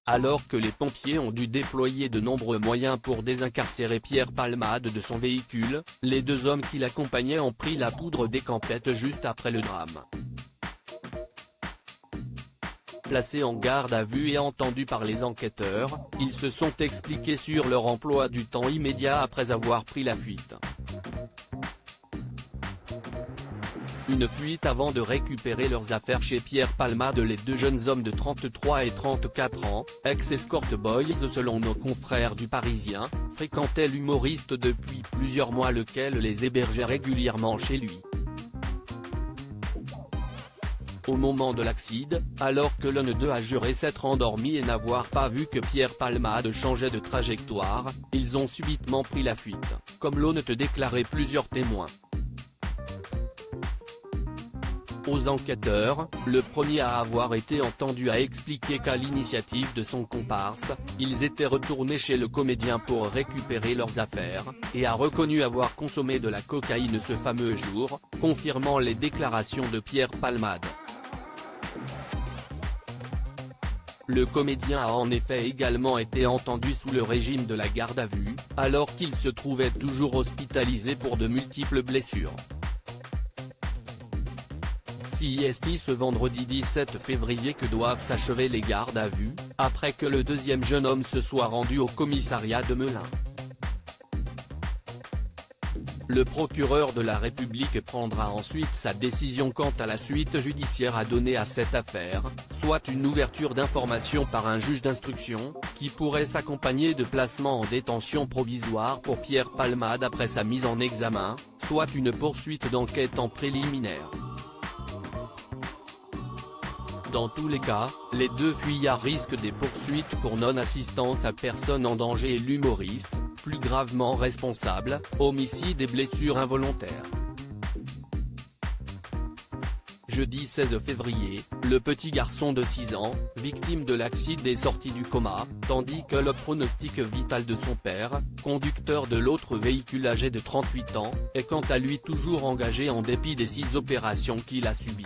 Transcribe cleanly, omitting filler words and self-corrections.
Alors que les pompiers ont dû déployer de nombreux moyens pour désincarcérer Pierre Palmade de son véhicule, les deux hommes qui l'accompagnaient ont pris la poudre des campettes juste après le drame. Placés en garde à vue et entendus par les enquêteurs, ils se sont expliqués sur leur emploi du temps immédiat après avoir pris la fuite. Une fuite avant de récupérer leurs affaires chez Pierre Palmade. Les deux jeunes hommes de 33 et 34 ans, ex-escort boys selon nos confrères du Parisien, fréquentaient l'humoriste depuis plusieurs mois lequel les hébergeait régulièrement chez lui. Au moment de l'accident, alors que l'un d'eux a juré s'être endormi et n'avoir pas vu que Pierre Palmade changeait de trajectoire, ils ont subitement pris la fuite, comme l'ont déclaré plusieurs témoins. Aux enquêteurs, le premier à avoir été entendu a expliqué qu'à l'initiative de son comparse, ils étaient retournés chez le comédien pour récupérer leurs affaires, et a reconnu avoir consommé de la cocaïne ce fameux jour, confirmant les déclarations de Pierre Palmade. Le comédien a en effet également été entendu sous le régime de la garde à vue, alors qu'il se trouvait toujours hospitalisé pour de multiples blessures. C'est ce vendredi 17 février que doivent s'achever les gardes à vue, après que le deuxième jeune homme se soit rendu au commissariat de Melun. Le procureur de la République prendra ensuite sa décision quant à la suite judiciaire à donner à cette affaire, soit une ouverture d'information par un juge d'instruction, qui pourrait s'accompagner de placement en détention provisoire pour Pierre Palmade après sa mise en examen, soit une poursuite d'enquête en préliminaire. Dans tous les cas, les deux fuyards risquent des poursuites pour non-assistance à personne en danger et l'humoriste, plus gravement responsable, homicide et blessures involontaires. Jeudi 16 février, le petit garçon de 6 ans, victime de l'accident est sorti du coma, tandis que le pronostic vital de son père, conducteur de l'autre véhicule âgé de 38 ans, est quant à lui toujours engagé en dépit des 6 opérations qu'il a subies.